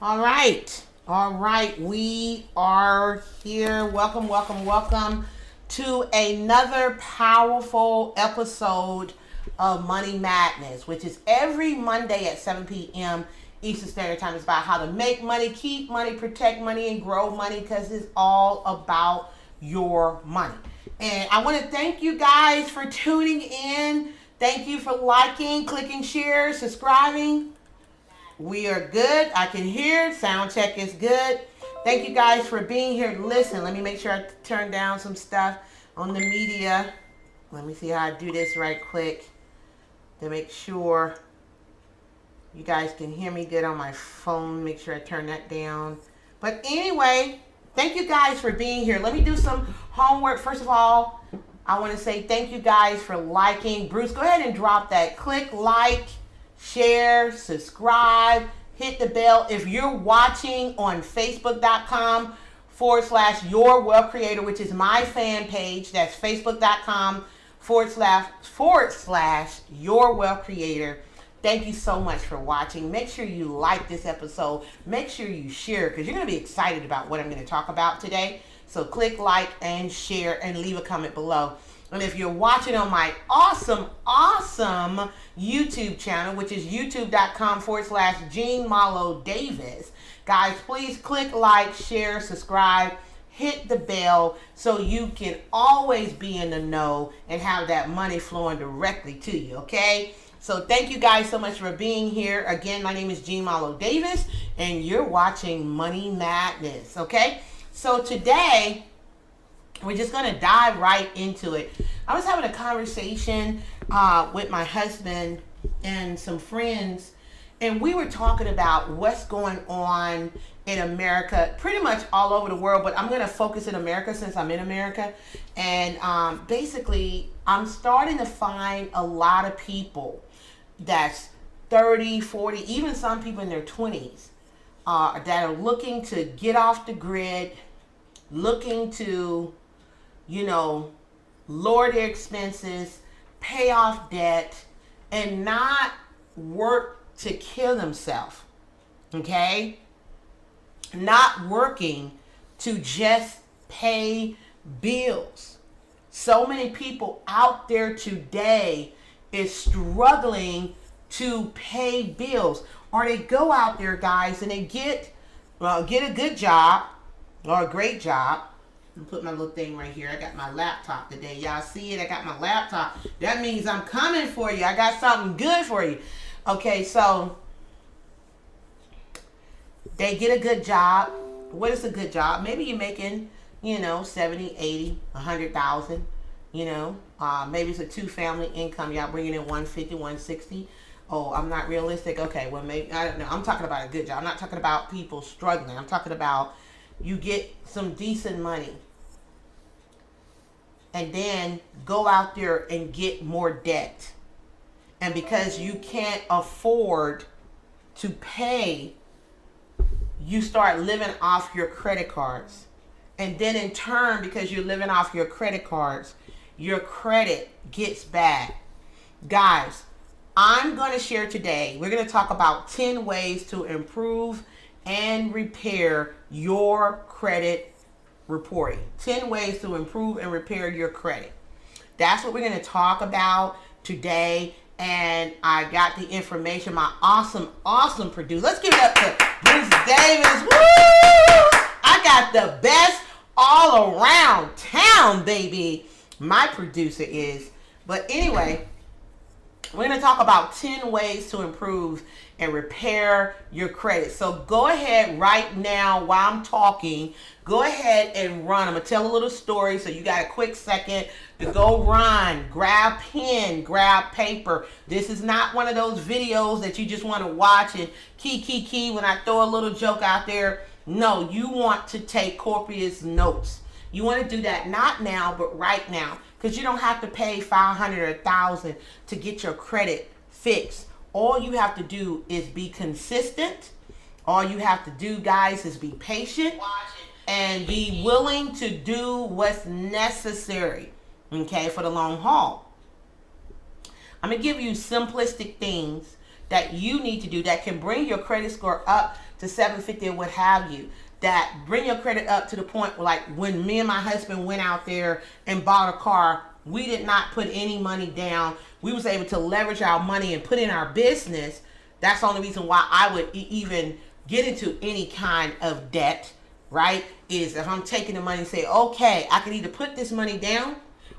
All right. All right. We are here. Welcome, welcome, welcome to another powerful episode of Money Madness, which is every Monday at 7 p.m. Eastern Standard Time. It's about how to make money, keep money, protect money, and grow money, because it's all about your money. And I want to thank you guys for tuning in. Thank you for liking, clicking, share, subscribing. We are good. I can hear. Sound check is good. Thank you guys for being here. Listen, let me make sure I turn down some stuff on the media. Let me see how I do this right quick to make sure you guys can hear me good on my phone. Make sure I turn that down. But anyway, thank you guys for being here. Let me do some homework. First of all, I want to say thank you guys for liking. Bruce, go ahead and drop that. Click like, share, subscribe, hit the bell. If you're watching on Facebook.com/Your Wealth Creator, which is my fan page, that's Facebook.com// Your Wealth Creator. Thank you so much for watching. Make sure you like this episode. Make sure you share, because you're going to be excited about what I'm going to talk about today. So click like and share and leave a comment below. And if you're watching on my awesome YouTube channel, which is youtube.com/Jean Marlo Davis, guys, please click like, share, subscribe, hit the bell so you can always be in the know and have that money flowing directly to you, okay? So thank you guys so much for being here. Again, my name is Jean Marlo Davis, and you're watching Money Madness, okay? So today, we're just going to dive right into it. I was having a conversation with my husband and some friends, and we were talking about what's going on in America, pretty much all over the world, but I'm going to focus in America since I'm in America. And basically, I'm starting to find a lot of people that's 30, 40, even some people in their 20s that are looking to get off the grid, looking to, lower their expenses, pay off debt, and not work to kill themselves, okay? Not working to just pay bills. So many people out there today is struggling to pay bills. Or they go out there, guys, and they get a good job or a great job. I'm put my little thing right here. I got my laptop today. Y'all see it? I got my laptop. That means I'm coming for you. I got something good for you. Okay, so they get a good job. What is a good job? Maybe you're making, 70, 80, 100,000, maybe it's a two-family income. Y'all bringing in 150, 160. Oh, I'm not realistic. Okay, well, maybe, I don't know. I'm talking about a good job. I'm not talking about people struggling. I'm talking about you get some decent money and then go out there and get more debt. And because you can't afford to pay, you start living off your credit cards. And then in turn, because you're living off your credit cards, your credit gets bad. Guys, I'm going to share today, we're going to talk about 10 ways to improve and repair your credit reporting. 10 ways to improve and repair your credit. That's what we're going to talk about today. And I got the information. My awesome producer. Let's give it up to Bruce Davis. Woo! I got the best all around town, baby. My producer is. But anyway, we're going to talk about 10 ways to improve and repair your credit. So go ahead right now while I'm talking. Go ahead and run. I'm going to tell a little story, so you got a quick second to go run. Grab pen, grab paper. This is not one of those videos that you just want to watch and key when I throw a little joke out there. No, you want to take copious notes. You want to do that not now, but right now, because you don't have to pay $500 or $1,000 to get your credit fixed. All you have to do is be consistent. All you have to do, guys, is be patient and be willing to do what's necessary, okay, for the long haul. I'm going to give you simplistic things that you need to do that can bring your credit score up to 750 or what have you, that bring your credit up to the point where, like, when me and my husband went out there and bought a car, we did not put any money down. We was able to leverage our money and put in our business. That's the only reason why I would even get into any kind of debt, right? Is if I'm taking the money and say, okay, I can either put this money down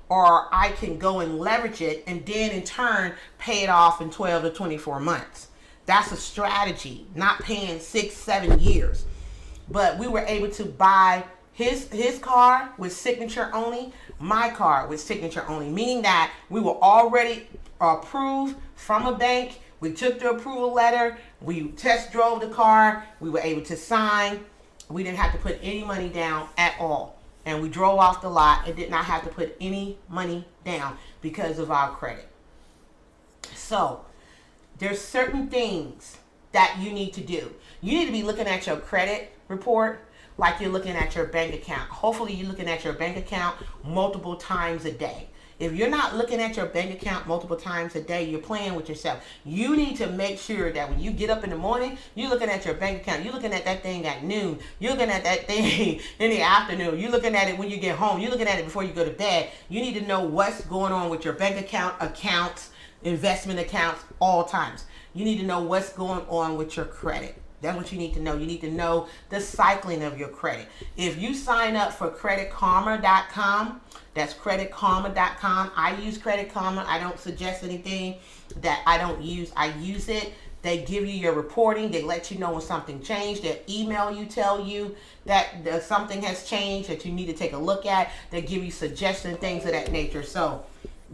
or I can go and leverage it and then in turn pay it off in 12 to 24 months. That's a strategy, not paying 6-7 years. But we were able to buy his car with signature only, my car with signature only, meaning that we were already approved from a bank. We took the approval letter, we test drove the car, we were able to sign. We didn't have to put any money down at all. And we drove off the lot and did not have to put any money down because of our credit. So there's certain things that you need to do. You need to be looking at your credit report like you're looking at your bank account. Hopefully you're looking at your bank account multiple times a day. If you're not looking at your bank account multiple times a day, you're playing with yourself. You need to make sure that when you get up in the morning, you're looking at your bank account. You're looking at that thing at noon. You're looking at that thing in the afternoon. You're looking at it when you get home. You're looking at it before you go to bed. You need to know what's going on with your bank account, accounts, investment accounts, all times. You need to know what's going on with your credit. That's what you need to know. You need to know the cycling of your credit. If you sign up for creditkarma.com, that's creditkarma.com. I use Credit Karma. I don't suggest anything that I don't use. I use it. They give you your reporting. They let you know when something changed. They email you, tell you that something has changed that you need to take a look at. They give you suggestions, things of that nature. So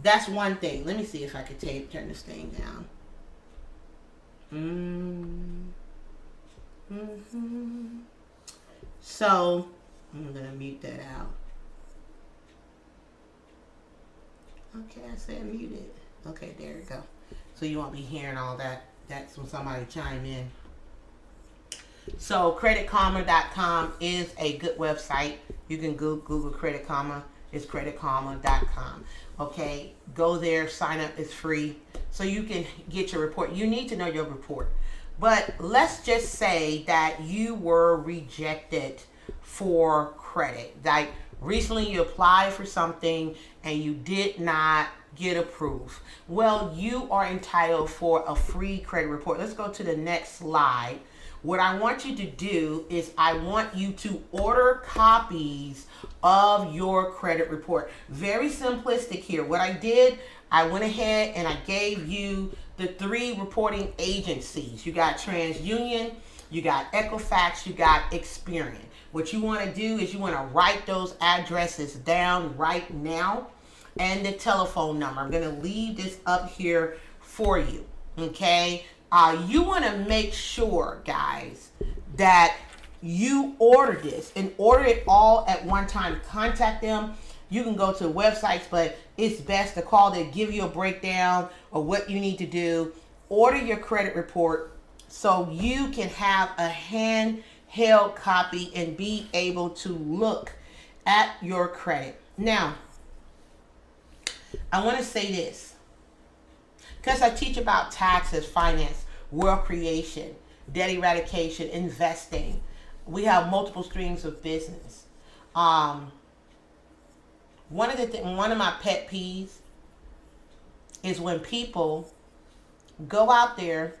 that's one thing. Let me see if I could turn this thing down. So I'm gonna mute that out. Okay, I said mute it. Okay, there we go. So you won't be hearing all that. That's when somebody chime in. So creditkarma.com is a good website. You can Google Credit Karma. It's creditkarma.com. Okay, go there, sign up. It's free. So you can get your report. You need to know your report. But let's just say that you were rejected for credit. Like recently you applied for something and you did not get approved. Well, you are entitled for a free credit report. Let's go to the next slide. What I want you to do is I want you to order copies of your credit report. Very simplistic here. What I did, I went ahead and I gave you the 3 reporting agencies. You got TransUnion, you got Equifax, you got Experian. What you want to do is you want to write those addresses down right now and the telephone number. I'm going to leave this up here for you. Okay? You want to make sure, guys, that you order this and order it all at one time. Contact them. You can go to websites, but it's best to call. They give you a breakdown of what you need to do. Order your credit report so you can have a handheld copy and be able to look at your credit. Now, I want to say this because I teach about taxes, finance, wealth creation, debt eradication, investing. We have multiple streams of business. One of my pet peeves is when people go out there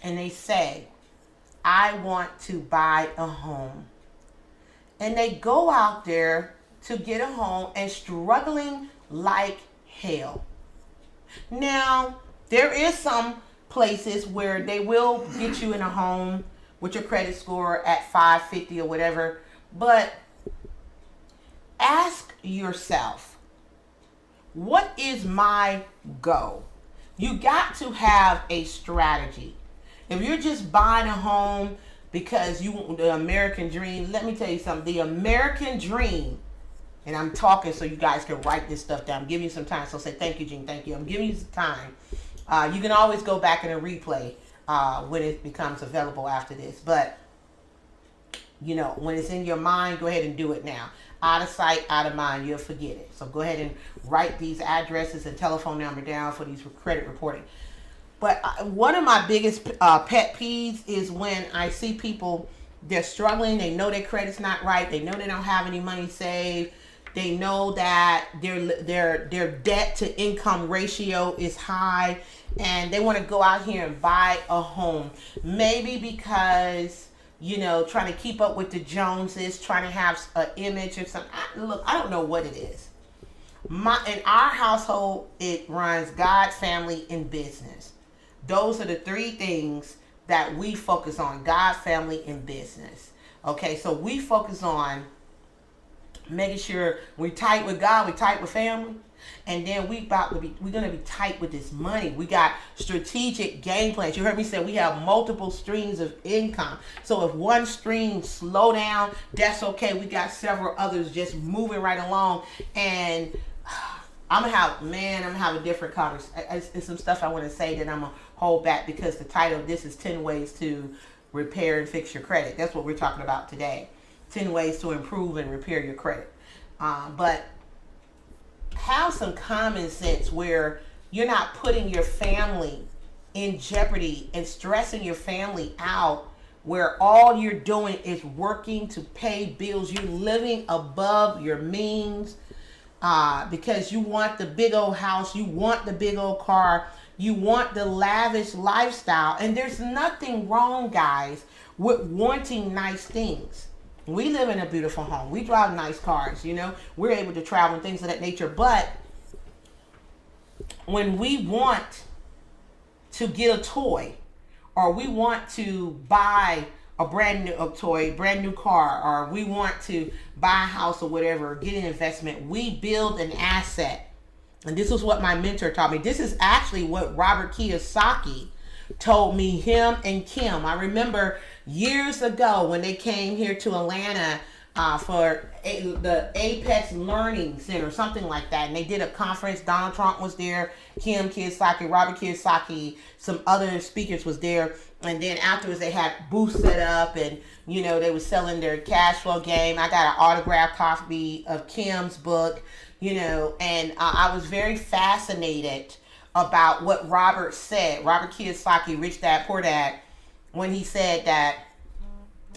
and they say, I want to buy a home. And they go out there to get a home and struggling like hell. Now, there is some places where they will get you in a home with your credit score at 550 or whatever, but ask yourself, what is my goal? You got to have a strategy. If you're just buying a home because you want the American dream, let me tell you something. The American dream, and I'm talking so you guys can write this stuff down. I'm giving you some time. So say, thank you, Gene. Thank you. I'm giving you some time. You can always go back in a replay when it becomes available after this. But, you know, when it's in your mind, go ahead and do it now. Out of sight, out of mind, you'll forget it. So go ahead and write these addresses and telephone number down for these credit reporting. But one of my biggest pet peeves is when I see people, they're struggling. They know their credit's not right. They know they don't have any money saved. They know that their debt to income ratio is high, and they want to go out here and buy a home. Maybe because, trying to keep up with the Joneses, trying to have an image or something. Look, I don't know what it is. In our household, it runs God, family, and business. Those are the three things that we focus on: God, family, and business. Okay, so we focus on making sure we tight with God, we tight with family, and then we're gonna be tight with this money. We got strategic game plans. You heard me say we have multiple streams of income. So if one stream slow down, that's okay. We got several others just moving right along. And I'm gonna have a different conversation. It's some stuff I want to say that I'm gonna hold back, because the title of this is 10 ways to repair and fix your credit. That's what we're talking about today. 10 ways to improve and repair your credit. But have some common sense where you're not putting your family in jeopardy and stressing your family out, where all you're doing is working to pay bills. You're living above your means because you want the big old house, you want the big old car, you want the lavish lifestyle. And there's nothing wrong, guys, with wanting nice things. We live in a beautiful home. We drive nice cars, We're able to travel and things of that nature. But when we want to get a toy, or we want to buy a brand new car, or we want to buy a house or whatever, or get an investment, we build an asset. And this is what my mentor taught me. This is actually what Robert Kiyosaki told me, him and Kim. I remember years ago when they came here to Atlanta for the Apex Learning Center, something like that. And they did a conference. Donald Trump was there, Kim Kiyosaki, Robert Kiyosaki, some other speakers was there. And then afterwards they had booths set up, and, they were selling their cash flow game. I got an autographed copy of Kim's book, and I was very fascinated about what Robert said. Robert Kiyosaki, Rich Dad, Poor Dad, when he said that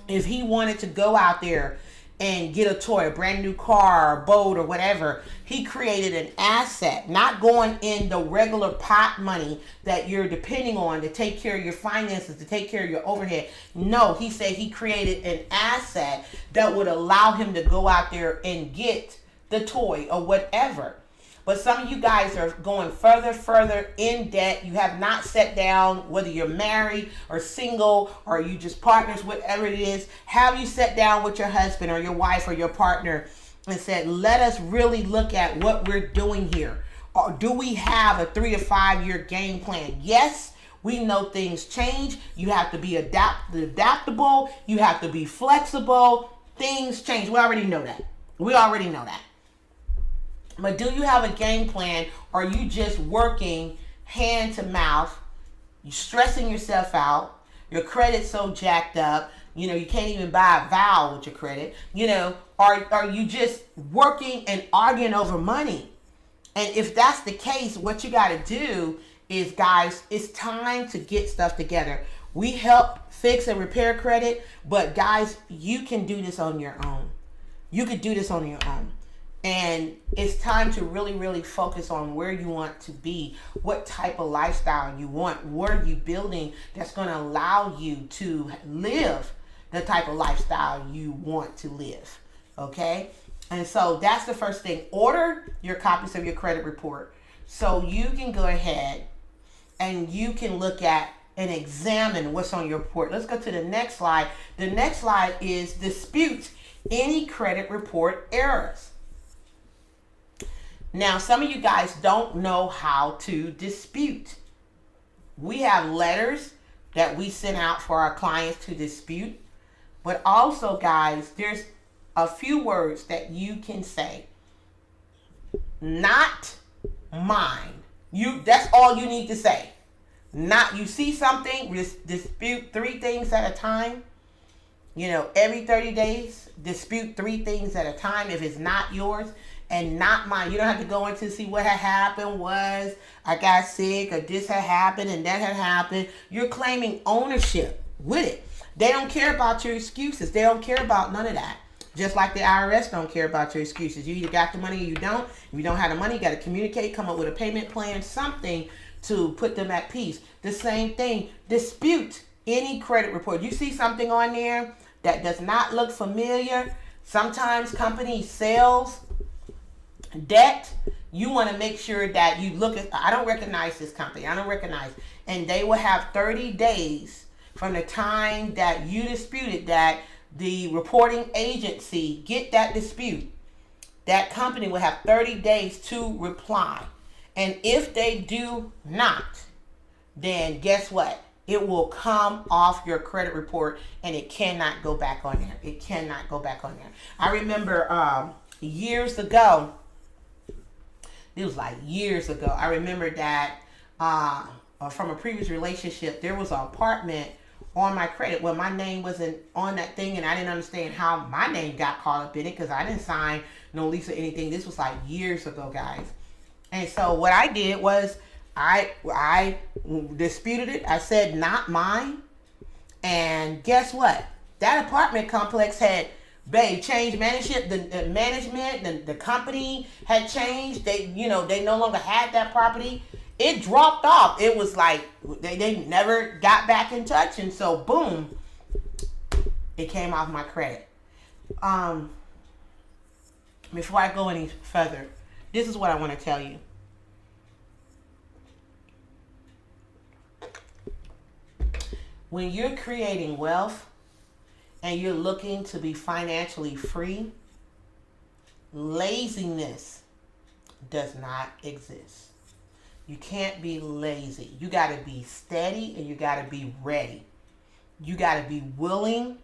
if he wanted to go out there and get a toy, a brand new car, or boat, or whatever, he created an asset, not going in the regular pot money that you're depending on to take care of your finances, to take care of your overhead. No, he said he created an asset that would allow him to go out there and get the toy or whatever. But some of you guys are going further in debt. You have not sat down, whether you're married or single or you just partners, whatever it is. Have you sat down with your husband or your wife or your partner and said, let us really look at what we're doing here? Or do we have a 3 to 5 year game plan? Yes, we know things change. You have to be adaptable. You have to be flexible. Things change. We already know that. But do you have a game plan, or are you just working hand to mouth? You're stressing yourself out. Your credit's so jacked up. You can't even buy a vowel with your credit. Are you just working and arguing over money? And if that's the case, what you got to do is, guys, it's time to get stuff together. We help fix and repair credit, but guys, you can do this on your own. And it's time to really, really focus on where you want to be, what type of lifestyle you want, what are you building that's going to allow you to live the type of lifestyle you want to live, okay? And so that's the first thing. Order your copies of your credit report so you can go ahead and you can look at and examine what's on your report. Let's go to the next slide. The next slide is dispute any credit report errors. Now, some of you guys don't know how to dispute. We have letters that we send out for our clients to dispute. But also, guys, there's a few words that you can say. Not mine. That's all you need to say. You see something, dispute 3 things at a time. Every 30 days, dispute 3 things at a time if it's not yours. and not mine. You don't have to go into see what had happened was I got sick or this had happened and that had happened. You're claiming ownership with it. They don't care about your excuses. They don't care about none of that. Just like the IRS don't care about your excuses. You either got the money or you don't. If you don't have the money, you got to communicate, come up with a payment plan, something to put them at peace. The same thing, dispute any credit report. You see something on there that does not look familiar. Sometimes company sales debt, you want to make sure that you look at, I don't recognize this company. I don't recognize. And they will have 30 days from the time that you disputed that the reporting agency get that dispute. That company will have 30 days to reply. And if they do not, then guess what? It will come off your credit report and it cannot go back on there. It cannot go back on there. I remember years ago, it was like years ago, I remember that from a previous relationship, there was an apartment on my credit. Well, my name wasn't on that thing and I didn't understand how my name got caught up in it because I didn't sign no lease or anything. This was like years ago, guys. And so what I did was I disputed it. I said not mine. And guess what? That apartment complex had changed management. The management, the company had changed. They no longer had that property. It dropped off. It was like they never got back in touch, and so boom, it came off my credit. Before I go any further, this is what I want to tell you. When you're creating wealth and you're looking to be financially free, laziness does not exist. You can't be lazy. You got to be steady and you got to be ready. You got to be willing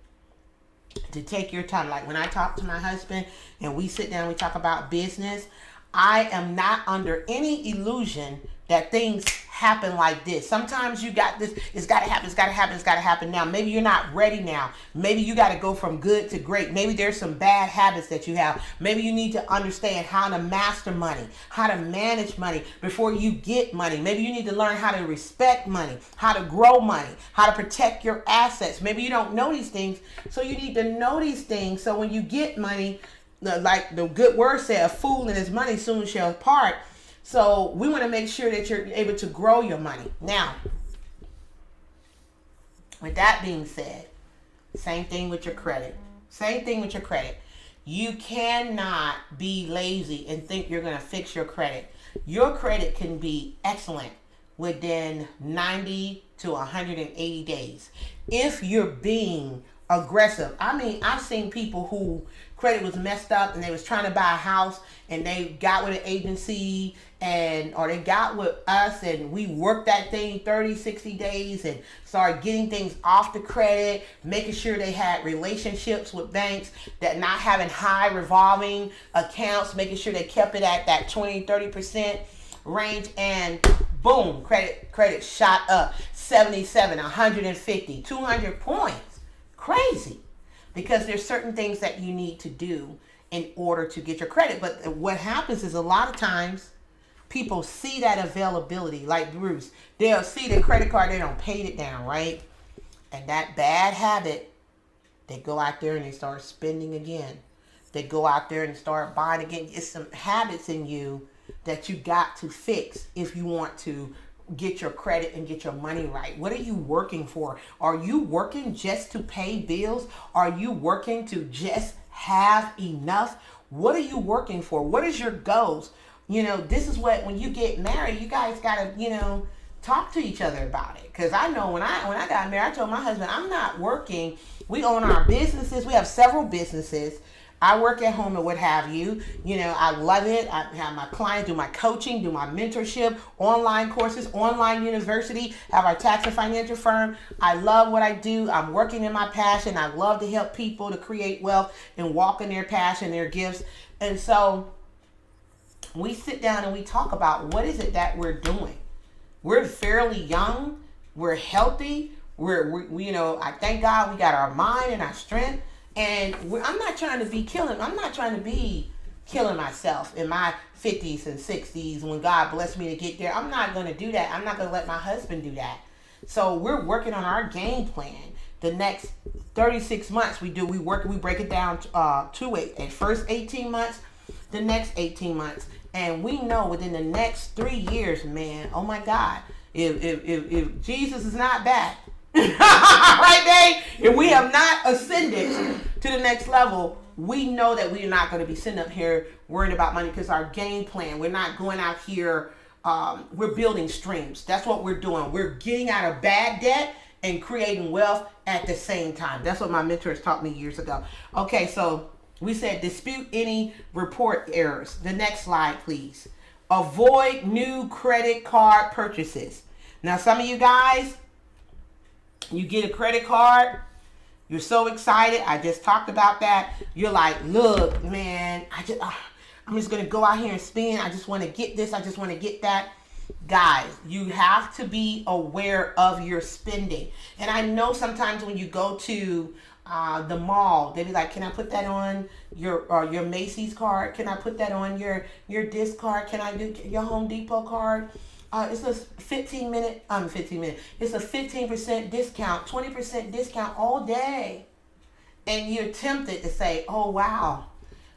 to take your time. Like when I talk to my husband and we sit down, we talk about business, I am not under any illusion that things happen like this. Sometimes you got this, it's got to happen, it's got to happen, it's got to happen now. Maybe you're not ready now. Maybe you got to go from good to great. Maybe there's some bad habits that you have. Maybe you need to understand how to master money, how to manage money before you get money. Maybe you need to learn how to respect money, how to grow money, how to protect your assets. Maybe you don't know these things, so you need to know these things. So when you get money, like the good word said, a fool and his money soon shall part. So we want to make sure that you're able to grow your money. Now, with that being said, same thing with your credit. Same thing with your credit. You cannot be lazy and think you're going to fix your credit. Your credit can be excellent within 90 to 180 days if you're being aggressive. I mean, I've seen people who credit was messed up and they was trying to buy a house and they got with an agency or they got with us and we worked that thing 30, 60 days and started getting things off the credit, making sure they had relationships with banks, that not having high revolving accounts, making sure they kept it at that 20, 30% range, and boom, credit shot up 77, 150, 200 points. Crazy. Because there's certain things that you need to do in order to get your credit. But what happens is a lot of times people see that availability, like Bruce. They'll see the credit card, they don't pay it down, right? And that bad habit, they go out there and they start spending again. They go out there and start buying again. It's some habits in you that you got to fix if you want to get your credit and get your money right. What are you working for? Are you working just to pay bills? Are you working to just have enough? What are you working for? What is your goals? This is what, when you get married, you guys gotta, talk to each other about it. Because I know when I got married, I told my husband, I'm not working. We own our businesses. We have several businesses. I work at home and what have you. I love it. I have my clients do my coaching, do my mentorship, online courses, online university, have our tax and financial firm. I love what I do. I'm working in my passion. I love to help people to create wealth and walk in their passion, their gifts. And so we sit down and we talk about what is it that we're doing. We're fairly young. We're healthy. I thank God we got our mind and our strength. And I'm not trying to be killing. I'm not trying to be killing myself in my 50s and 60s when God blessed me to get there. I'm not going to do that. I'm not going to let my husband do that. So we're working on our game plan. The next 36 months we break it down to a first 18 months, the next 18 months. And we know within the next 3 years, man, oh my God, if Jesus is not back, right, Dave? If we have not ascended to the next level, we know that we're not going to be sitting up here worrying about money, because our game plan, we're not going out here, we're building streams. That's what we're doing. We're getting out of bad debt and creating wealth at the same time. That's what my mentors taught me years ago. Okay, so we said dispute any report errors. The next slide, please. Avoid new credit card purchases. Now, some of you guys, you get a credit card, you're so excited. I just talked about that. You're like, look, man, I'm just going to go out here and spend. I just want to get this. I just want to get that. Guys, you have to be aware of your spending. And I know sometimes when you go to the mall, they be like, can I put that on your Macy's card? Can I put that on your disc card? Can I do your Home Depot card? It's a 15 minute. It's a 15% discount, 20% discount all day. And you're tempted to say, oh, wow,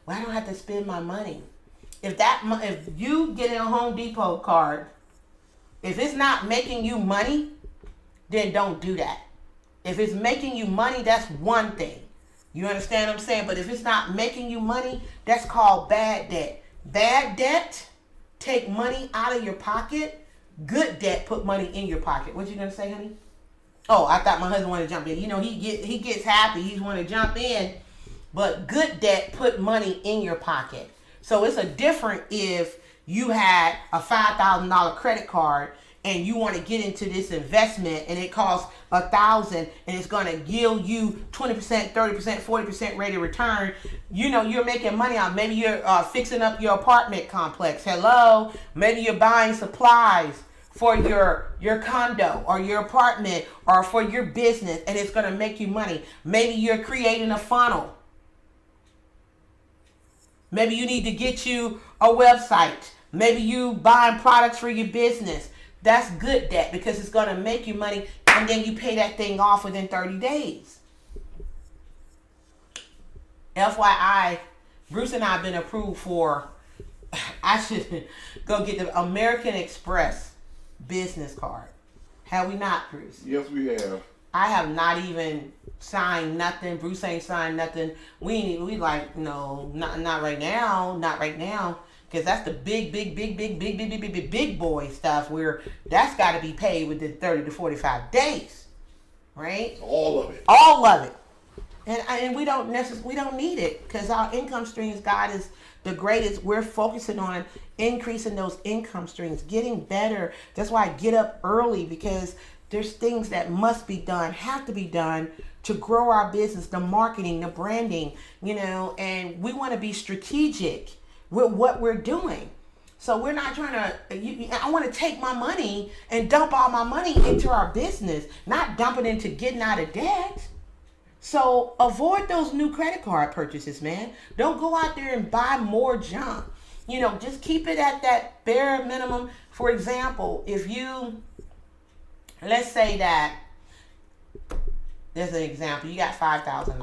well, I don't have to spend my money. If you get a Home Depot card, if it's not making you money, then don't do that. If it's making you money, that's one thing. You understand what I'm saying? But if it's not making you money, that's called bad debt. Bad debt, take money out of your pocket. Good debt, put money in your pocket. What you gonna say, honey? Oh, I thought my husband wanted to jump in. You know, he gets happy. He's want to jump in. But good debt, put money in your pocket. So it's a different if you had a $5,000 credit card and you want to get into this investment and it costs $1,000 and it's going to yield you 20%, 30%, 40% rate of return. You know, you're making money on. Maybe you're fixing up your apartment complex. Hello. Maybe you're buying supplies for your condo or your apartment or for your business, and it's going to make you money. Maybe you're creating a funnel. Maybe you need to get you a website. Maybe you buying products for your business. That's good debt because it's going to make you money, and then you pay that thing off within 30 days. FYI, Bruce and I have been approved for, I should go get the American Express business card. Have we not, Bruce? Yes, we have. I have not even signed nothing. Bruce ain't signed nothing. We like, no, not right now. Not right now. Because that's the big boy stuff where that's got to be paid within 30 to 45 days, right? All of it. All of it. And we don't need it because our income streams, God is the greatest. We're focusing on increasing those income streams, getting better. That's why I get up early, because there's things that must be done, have to be done to grow our business, the marketing, the branding, and we want to be strategic with what we're doing. So we're not trying to, I want to take my money and dump all my money into our business, not dump it into getting out of debt. So avoid those new credit card purchases, man. Don't go out there and buy more junk. Just keep it at that bare minimum. For example, if let's say that, there's an example, you got $5,000.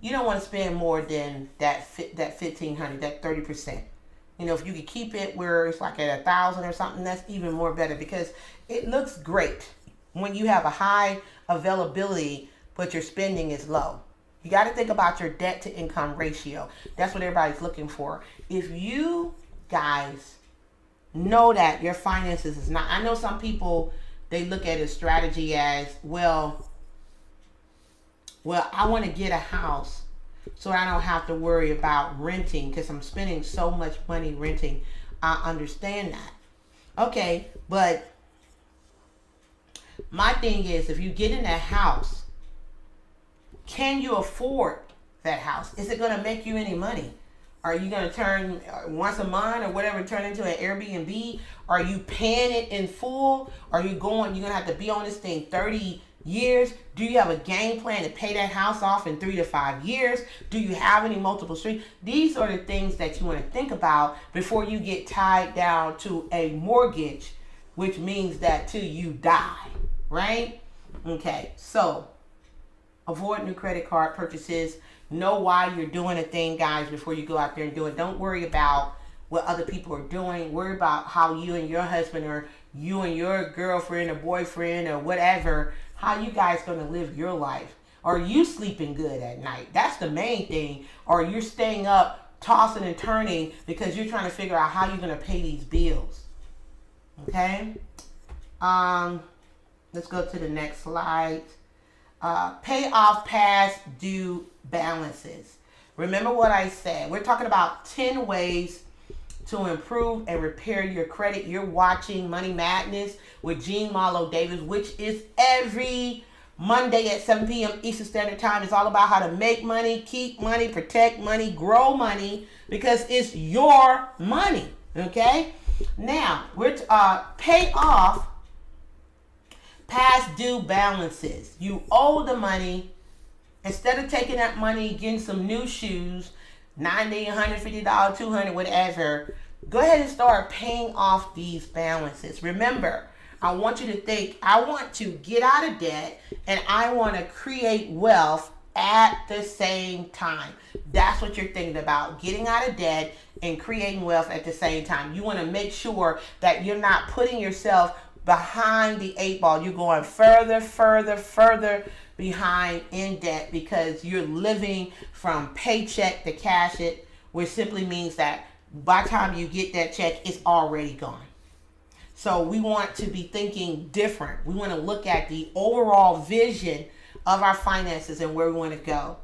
You don't want to spend more than that $1,500, that 30%. If you could keep it where it's like at $1,000 or something, that's even more better, because it looks great when you have a high availability, but your spending is low. You got to think about your debt to income ratio. That's what everybody's looking for. If you guys know that your finances is not, I know some people, they look at a strategy as, well, I want to get a house so I don't have to worry about renting because I'm spending so much money renting. I understand that. Okay, but my thing is, if you get in that house, can you afford that house? Is it going to make you any money? Are you going to turn once a month or whatever, turn into an Airbnb? Are you paying it in full? Are you going to have to be on this thing 30 years? Do you have a game plan to pay that house off in 3 to 5 years? Do you have any multiple streams? These are the things that you want to think about before you get tied down to a mortgage, which means that till you die, right? Okay, so avoid new credit card purchases. Know why you're doing a thing, guys, before you go out there and do it. Don't worry about what other people are doing. Worry about how you and your husband, or you and your girlfriend or boyfriend or whatever, how you guys going to live your life. Are you sleeping good at night? That's the main thing. Or you're staying up tossing and turning because you're trying to figure out how you're going to pay these bills. Okay? Let's go to the next slide. Pay off past due balances. Remember what I said. We're talking about 10 ways to improve and repair your credit. You're watching Money Madness with Marlo Davis, which is every Monday at 7 p.m. Eastern Standard Time. It's all about how to make money, keep money, protect money, grow money, because it's your money. Okay? Now, we're pay off past due balances. You owe the money. Instead of taking that money, getting some new shoes, $90, $150, $200, whatever, go ahead and start paying off these balances. Remember, I want you to think, I want to get out of debt and I want to create wealth at the same time. That's what you're thinking about, getting out of debt and creating wealth at the same time. You want to make sure that you're not putting yourself behind the 8 ball. You're going further, further, further behind in debt because you're living from paycheck to cash it, which simply means that by the time you get that check, it's already gone. So we want to be thinking different. We want to look at the overall vision of our finances and where we want to go.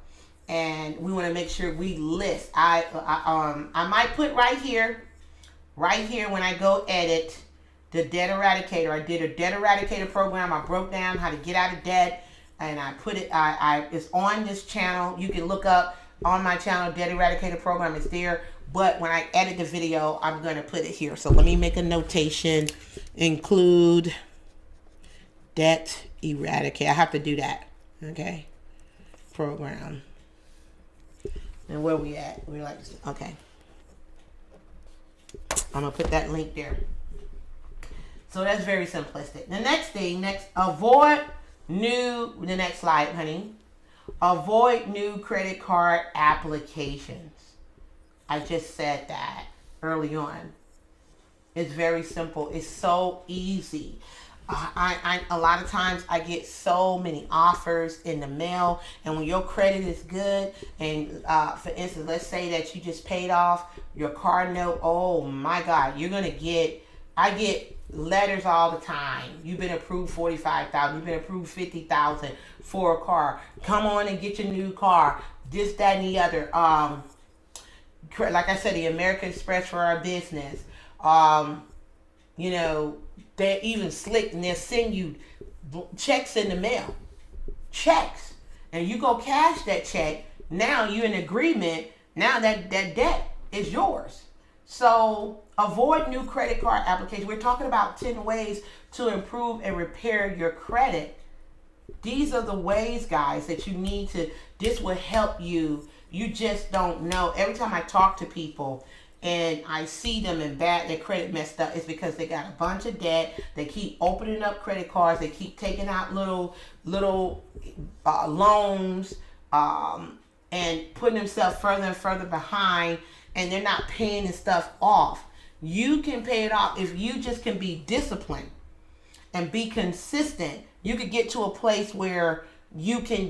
And we want to make sure we list. I might put right here when I go edit, the debt eradicator. I did a debt eradicator program. I broke down how to get out of debt. And I put it, it's on this channel. You can look up on my channel, Debt Eradicator Program is there. But when I edit the video, I'm going to put it here. So let me make a notation. Include Debt Eradicator. I have to do that. Okay. Program. And where we at? We're like, okay. I'm going to put that link there. So that's very simplistic. The next thing, avoid the next slide, honey. Avoid new credit card applications. I just said that early on. It's very simple. It's so easy. A lot of times I get so many offers in the mail, and when your credit is good, and for instance, let's say that you just paid off your car note. Oh my God, I get letters all the time. You've been approved $45,000. You've been approved $50,000 for a car. Come on and get your new car. This, that, and the other. Like I said, the American Express for our business. They're even slick, and they'll send you checks in the mail. Checks. And you go cash that check. Now you're in agreement. Now that debt is yours. So avoid new credit card applications. We're talking about 10 ways to improve and repair your credit. These are the ways, guys, that you need to, this will help you. You just don't know. Every time I talk to people and I see them in their credit messed up, it's because they got a bunch of debt. They keep opening up credit cards. They keep taking out little loans and putting themselves further and further behind, and they're not paying this stuff off. You can pay it off if you just can be disciplined and be consistent. You could get to a place where you can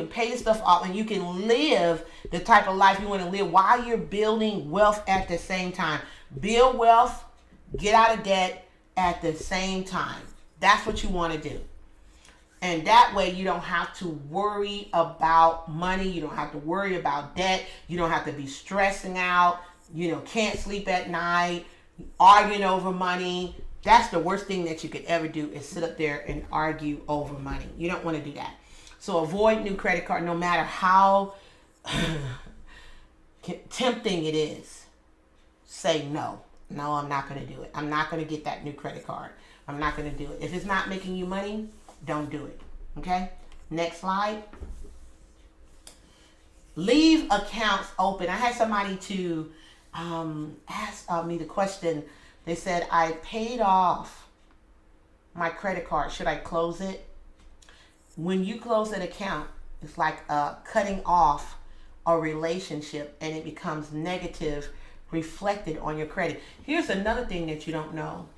pay this stuff off and you can live the type of life you want to live while you're building wealth at the same time. Build wealth, get out of debt at the same time. That's what you want to do. And that way you don't have to worry about money. You don't have to worry about debt. You don't have to be stressing out. Can't sleep at night, arguing over money. That's the worst thing that you could ever do, is sit up there and argue over money. You don't want to do that. So avoid new credit card, no matter how tempting it is. Say no. No, I'm not going to do it. I'm not going to get that new credit card. I'm not going to do it. If it's not making you money, don't do it. Okay, next slide. Leave accounts open. I had somebody to ask me the question. They said, I paid off my credit card. Should I close it? When you close an account, it's like cutting off a relationship, and it becomes negative, reflected on your credit. Here's another thing that you don't know.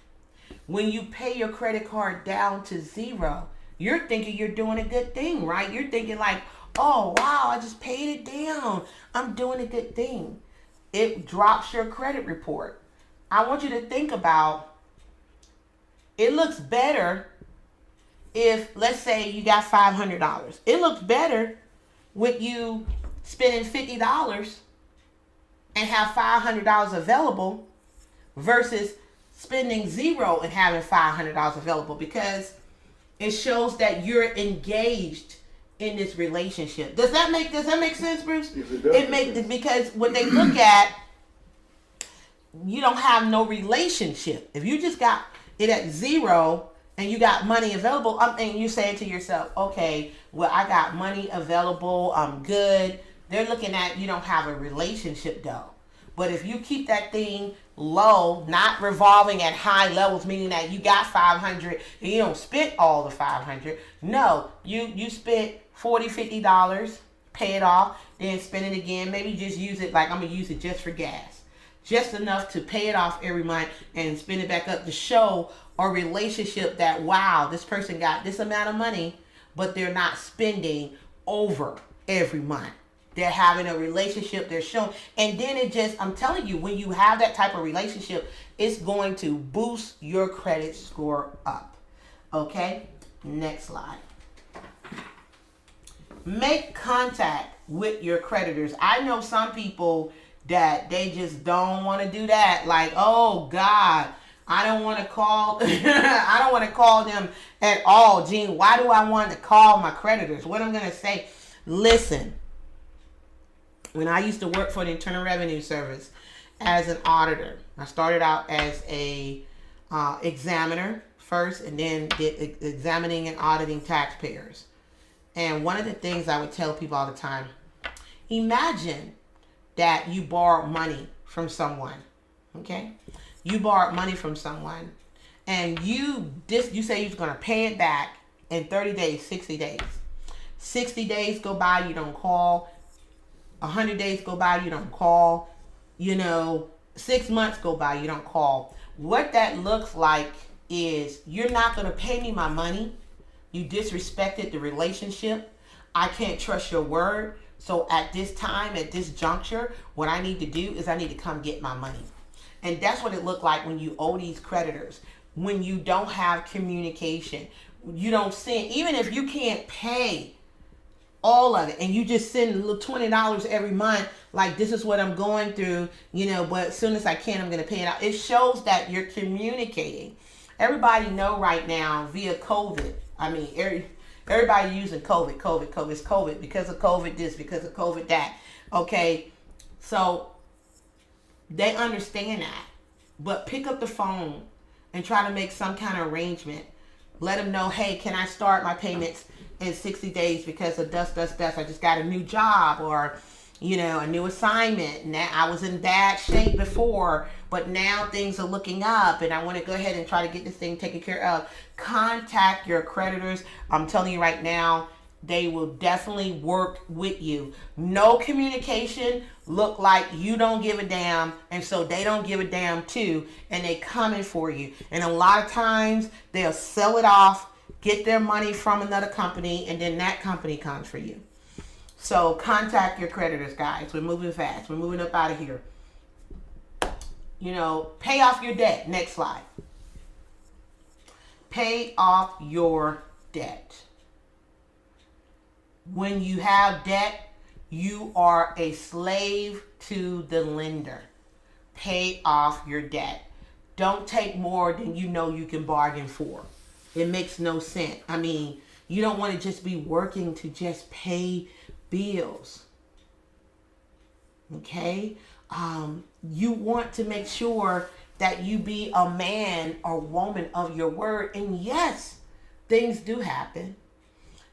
When you pay your credit card down to zero, you're thinking you're doing a good thing, right? You're thinking like, oh, wow, I just paid it down. I'm doing a good thing. It drops your credit report. I want you to think about, it looks better if, let's say you got $500. It looks better with you spending $50 and have $500 available versus spending zero and having $500 available, because it shows that you're engaged in this relationship. Does that make sense, Bruce? Yes, it makes, because when they look at, you don't have no relationship. If you just got it at zero and you got money available, and you say to yourself, okay, well, I got money available, I'm good. They're looking at, you don't have a relationship though. But if you keep that thing low, not revolving at high levels, meaning that you got 500 and you don't spend all the 500. No, you spent $40, $50, pay it off, then spend it again. Maybe just use it like, I'm gonna use it just for gas, just enough to pay it off every month and spend it back up to show a relationship that, wow, this person got this amount of money, but they're not spending over every month. They're having a relationship, they're showing. And then it just, I'm telling you, when you have that type of relationship, it's going to boost your credit score up. Okay, next slide. Make contact with your creditors. I know some people that they just don't want to do that. Like, oh God, I don't want to call, I don't want to call them at all. Gene, why do I want to call my creditors? What I'm going to say, listen. When I used to work for the Internal Revenue Service as an auditor, I started out as a examiner first, and then did examining and auditing taxpayers. And one of the things I would tell people all the time, imagine that you borrowed money from someone, okay? You borrowed money from someone, and you say you're going to pay it back in 30 days, 60 days. 60 days go by, you don't call. 100 days go by, you don't call. 6 months go by, you don't call. What that looks like is, you're not going to pay me my money. You disrespected the relationship. I can't trust your word. So at this time, at this juncture, what I need to do is I need to come get my money. And that's what it looked like when you owe these creditors. When you don't have communication, you don't send, even if you can't pay all of it, and you just send a little $20 every month, like, this is what I'm going through, but as soon as I can, I'm going to pay it out. It shows that you're communicating. Everybody know right now via COVID. I mean, everybody using COVID, it's COVID, because of COVID this, because of COVID that. Okay, so they understand that. But pick up the phone and try to make some kind of arrangement. Let them know, hey, can I start my payments in 60 days because of dust. I just got a new job, or, a new assignment. Now, I was in bad shape before, but now things are looking up, and I want to go ahead and try to get this thing taken care of. Contact your creditors. I'm telling you right now, they will definitely work with you. No communication, look like you don't give a damn, and so they don't give a damn too, and they coming for you. And a lot of times, they'll sell it off, get their money from another company, and then that company comes for you. So contact your creditors, guys. We're moving fast. We're moving up out of here. Pay off your debt. Next slide. Pay off your debt. When you have debt, you are a slave to the lender. Pay off your debt. Don't take more than you know you can bargain for. It makes no sense. I mean, you don't want to just be working to just pay bills. Okay? You want to make sure that you be a man or woman of your word. And yes, things do happen.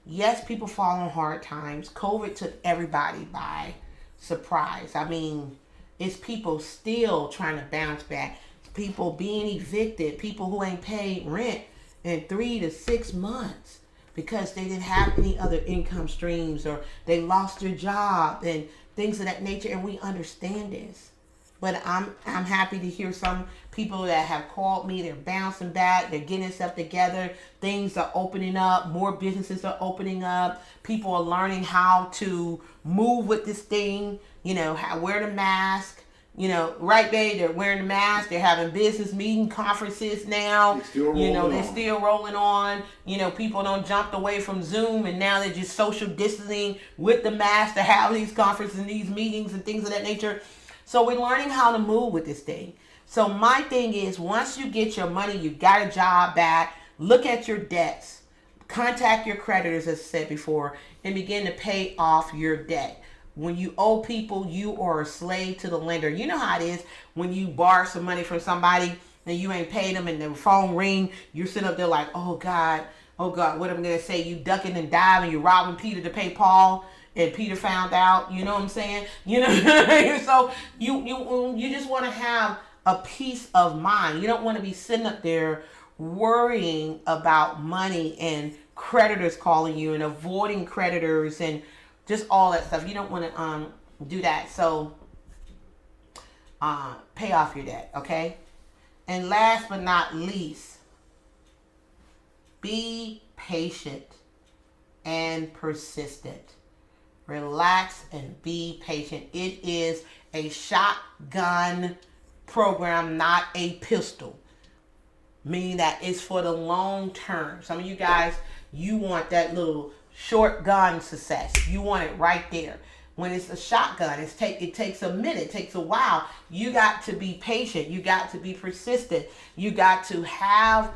Yes, people fall on hard times. COVID took everybody by surprise. I mean, it's people still trying to bounce back. People being evicted. People who ain't paid rent in 3 to 6 months because they didn't have any other income streams, or they lost their job and things of that nature. And we understand this. But I'm happy to hear some people that have called me. They're bouncing back. They're getting stuff together. Things are opening up. More businesses are opening up. People are learning how to move with this thing. You know, how, wear the mask. You know, right, babe? They're wearing the mask. They're having business meeting conferences now. They're still rolling on. You know, people don't jump away from Zoom, and now they're just social distancing with the mask to have these conferences and these meetings and things of that nature. So we're learning how to move with this thing. So my thing is, once you get your money, you got a job back, look at your debts, contact your creditors, as I said before, and begin to pay off your debt. When you owe people, you are a slave to the lender. You know how it is when you borrow some money from somebody and you ain't paid them, and the phone ring, you're sitting up there like, oh God, what am I going to say? You ducking and diving, you're robbing Peter to pay Paul. And Peter found out, you know what I'm saying? You know, so you just want to have a peace of mind. You don't want to be sitting up there worrying about money and creditors calling you and avoiding creditors and just all that stuff. You don't want to do that. So pay off your debt, okay? And last but not least, be patient and persistent. Relax and be patient. It is a shotgun program, not a pistol. Meaning that it's for the long term. Some of you guys, you want that little short gun success. You want it right there. When it's a shotgun, it takes a minute, it takes a while. You got to be patient. You got to be persistent. You got to have,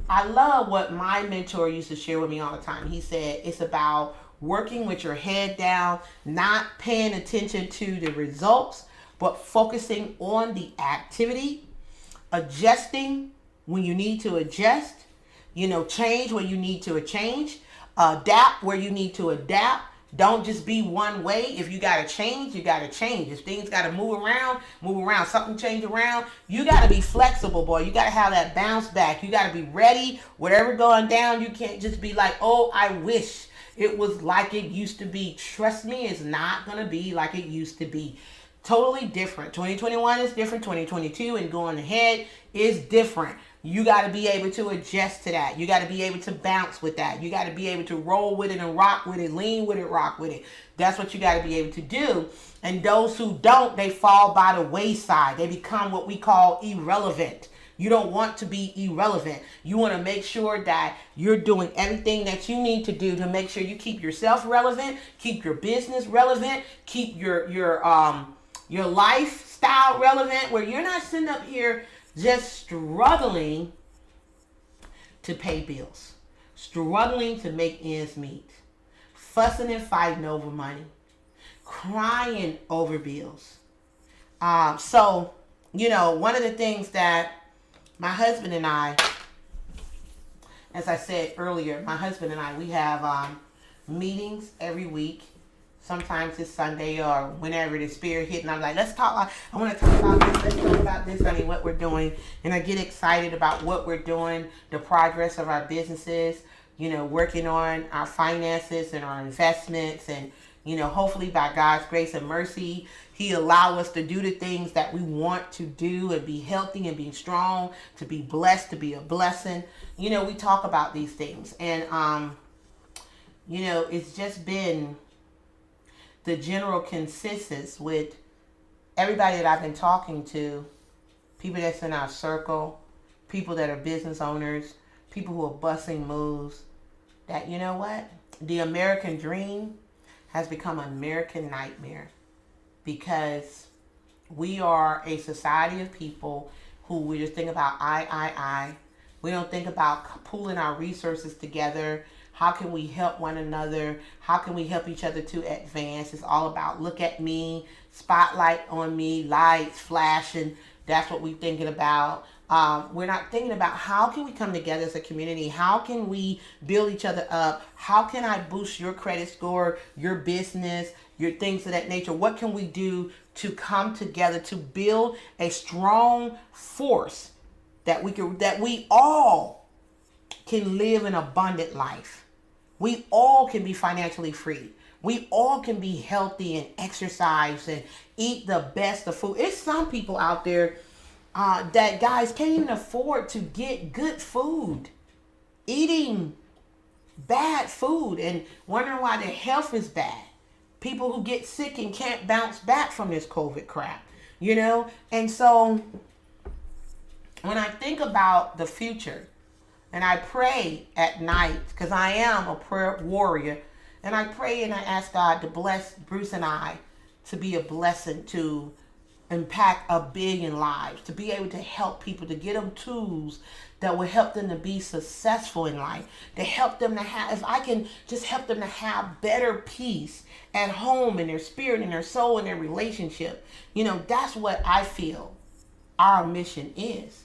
I love what my mentor used to share with me all the time. He said it's about working with your head down, not paying attention to the results, but focusing on the activity, adjusting when you need to adjust, change where you need to change, adapt where you need to adapt. Don't just be one way. If you got to change, you got to change. If things got to move around, something change around. You got to be flexible, boy. You got to have that bounce back. You got to be ready. Whatever going down, you can't just be like, oh, I wish it was like it used to be. Trust me, it's not going to be like it used to be. Totally different. 2021 is different. 2022 and going ahead is different. You got to be able to adjust to that. You got to be able to bounce with that. You got to be able to roll with it and rock with it, lean with it, rock with it. That's what you got to be able to do. And those who don't, they fall by the wayside. They become what we call irrelevant. You don't want to be irrelevant. You want to make sure that you're doing everything that you need to do to make sure you keep yourself relevant, keep your business relevant, keep your lifestyle relevant, where you're not sitting up here just struggling to pay bills, struggling to make ends meet, fussing and fighting over money, crying over bills. So, one of the things that my husband and I, as I said earlier, we have meetings every week. Sometimes it's Sunday or whenever the spirit hit, and I'm like, let's talk. I want to talk about this. Let's talk about this, honey, what we're doing. And I get excited about what we're doing, the progress of our businesses, working on our finances and our investments. And, hopefully by God's grace and mercy, He allow us to do the things that we want to do and be healthy and be strong, to be blessed, to be a blessing. We talk about these things. And, it's just been the general consensus with everybody that I've been talking to, people that's in our circle, people that are business owners, people who are busting moves, that the American dream has become an American nightmare, because we are a society of people who we just think about I. We don't think about pooling our resources together. How can we help one another? How can we help each other to advance? It's all about look at me, spotlight on me, lights flashing. That's what we're thinking about. We're not thinking about how can we come together as a community? How can we build each other up? How can I boost your credit score, your business, your things of that nature? What can we do to come together to build a strong force that we all can live an abundant life? We all can be financially free. We all can be healthy and exercise and eat the best of food. It's some people out there that guys can't even afford to get good food, eating bad food and wondering why their health is bad. People who get sick and can't bounce back from this COVID crap, you know? And so when I think about the future and I pray at night, because I am a prayer warrior, and I pray and I ask God to bless Bruce and I to be a blessing, to impact 1 billion lives, to be able to help people, to get them tools that will help them to be successful in life, to help them to have, if I can just help them to have better peace at home, in their spirit, in their soul, in their relationship. You know, that's what I feel our mission is.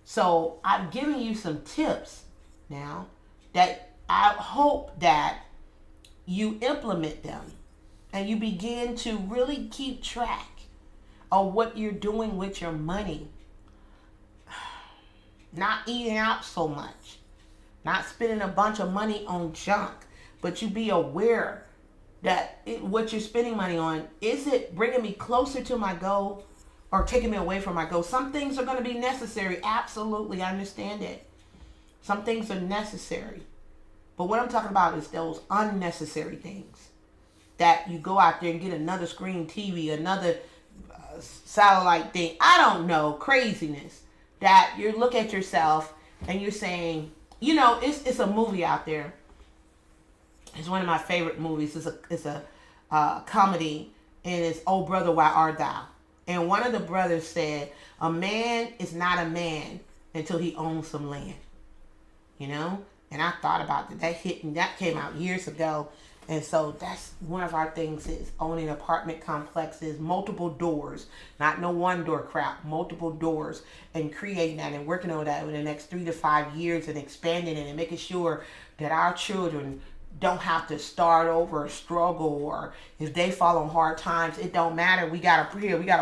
So I'm giving you some tips now that I hope that you implement them and you begin to really keep track of what you're doing with your money. Not eating out so much, not spending a bunch of money on junk, but you be aware that what you're spending money on, is it bringing me closer to my goal or taking me away from my goal? Some things are going to be necessary. Absolutely, I understand it. Some things are necessary. But what I'm talking about is those unnecessary things that you go out there and get another screen TV, another satellite thing. I don't know, craziness that you look at yourself and you're saying, you know, it's a movie out there. It's one of my favorite movies. It's a comedy, and it's Oh Brother, Why Art Thou? And one of the brothers said, a man is not a man until he owns some land. You know? And I thought about that. That came out years ago. And so that's one of our things is owning apartment complexes, multiple doors, not no one door crap, multiple doors, and creating that and working on that over the next 3 to 5 years and expanding it and making sure that our children don't have to start over or struggle, or if they fall on hard times, it don't matter. We got a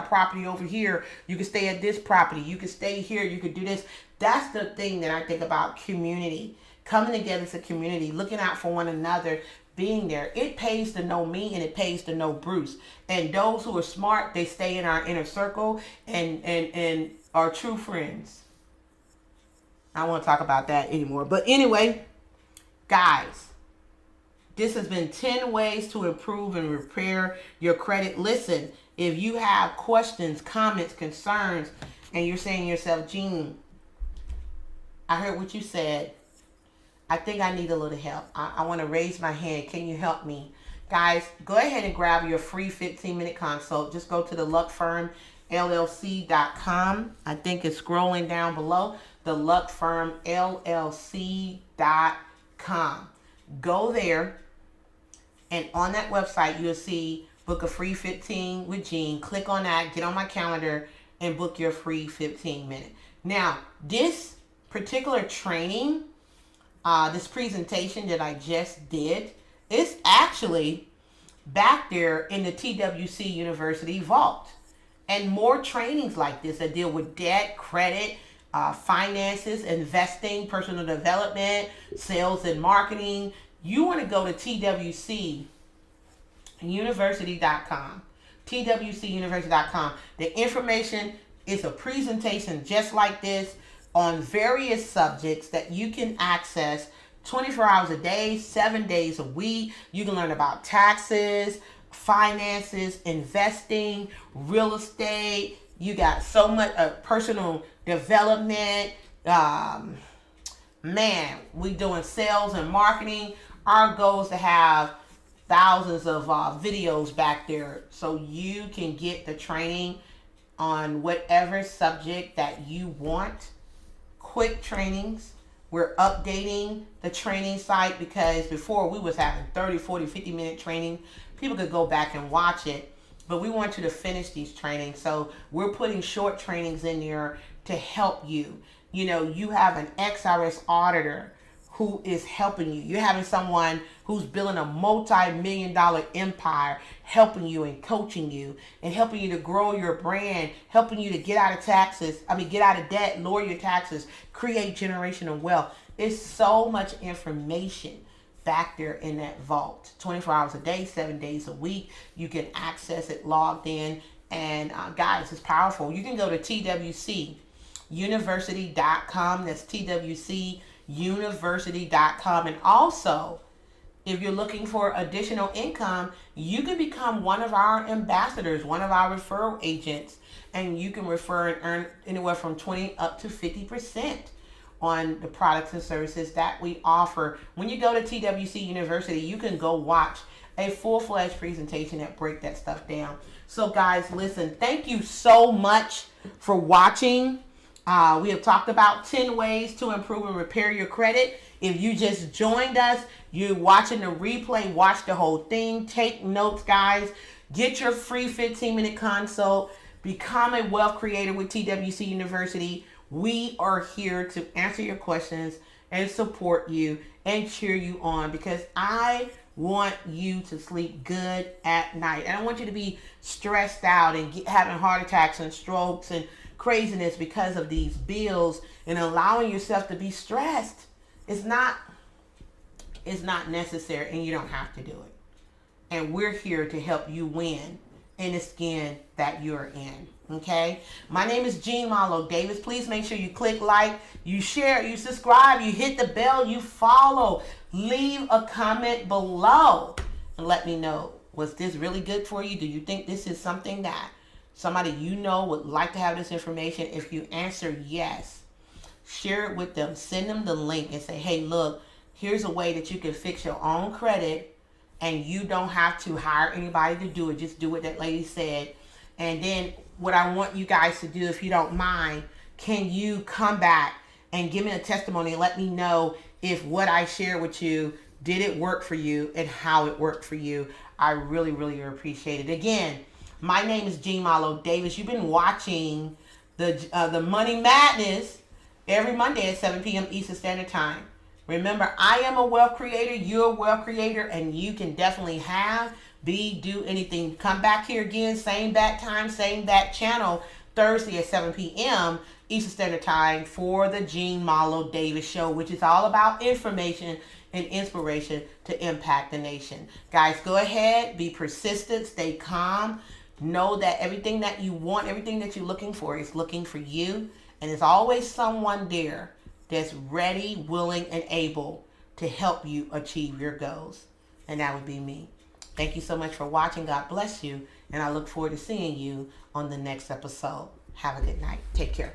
property over here. You can stay at this property. You can stay here. You can do this. That's the thing that I think about community. Coming together as a community, looking out for one another, being there. It pays to know me and it pays to know Bruce. And those who are smart, they stay in our inner circle and are true friends. I don't want to talk about that anymore. But anyway, guys, this has been 10 ways to improve and repair your credit. Listen, if you have questions, comments, concerns, and you're saying to yourself, Jean, I heard what you said. I think I need a little help. I want to raise my hand. Can you help me? Guys, go ahead and grab your free 15-minute consult. Just go to the luckfirmllc.com. I think it's scrolling down below. The luckfirmllc.com. Go there, and on that website, you'll see book a free 15 with Jean. Click on that, get on my calendar, and book your free 15-minute. Now, this particular training, this presentation that I just did, is actually back there in the TWC University vault. And more trainings like this that deal with debt, credit, finances, investing, personal development, sales and marketing. You want to go to twcuniversity.com. twcuniversity.com. The information is a presentation just like this on various subjects that you can access 24 hours a day, 7 days a week. You can learn about taxes, finances, investing, real estate. You got so much personal development. Man, we doing sales and marketing. Our goal is to have thousands of videos back there so you can get the training on whatever subject that you want. Quick trainings. We're updating the training site because before we was having 30, 40, 50-minute training. People could go back and watch it. But we want you to finish these trainings. So we're putting short trainings in there to help you. You know, you have an XRS auditor who is helping you. You're having someone who's building a multi-million-dollar empire helping you and coaching you and helping you to grow your brand, helping you to get out of get out of debt, lower your taxes, create generational wealth. It's so much information back there in that vault. 24 hours a day, 7 days a week. You can access it logged in. And guys, it's powerful. You can go to twcuniversity.com. That's twcuniversity.com. And also, if you're looking for additional income, you can become one of our ambassadors, one of our referral agents, and you can refer and earn anywhere from 20 up to 50% on the products and services that we offer. When you go to TWC University, you can go watch a full-fledged presentation that break that stuff down. So guys, listen, thank you so much for watching. We have talked about 10 ways to improve and repair your credit. If you just joined us, you're watching the replay, watch the whole thing, take notes, guys. Get your free 15-minute consult. Become a wealth creator with TWC University. We are here to answer your questions and support you and cheer you on, because I want you to sleep good at night. I don't want you to be stressed out and having heart attacks and strokes and craziness because of these bills and allowing yourself to be stressed. It's not necessary, and you don't have to do it. And we're here to help you win in the skin that you're in. Okay? My name is Marlo Davis. Please make sure you click like, you share, you subscribe, you hit the bell, you follow. Leave a comment below and let me know, was this really good for you? Do you think this is something that somebody you know would like to have this information? If you answer yes, share it with them. Send them the link and say, hey, look, here's a way that you can fix your own credit and you don't have to hire anybody to do it. Just do what that lady said. And then what I want you guys to do, if you don't mind, can you come back and give me a testimony and let me know if what I share with you, did it work for you and how it worked for you? I really, really appreciate it. Again, my name is Marlo Davis. You've been watching the Money Madness every Monday at 7 p.m. Eastern Standard Time. Remember, I am a wealth creator, you're a wealth creator, and you can definitely do anything. Come back here again, same bat time, same bat channel, Thursday at 7 p.m. Eastern Standard Time for the Marlo Davis Show, which is all about information and inspiration to impact the nation. Guys, go ahead, be persistent, stay calm. Know that everything that you want, everything that you're looking for is looking for you. And there's always someone there that's ready, willing, and able to help you achieve your goals. And that would be me. Thank you so much for watching. God bless you. And I look forward to seeing you on the next episode. Have a good night. Take care.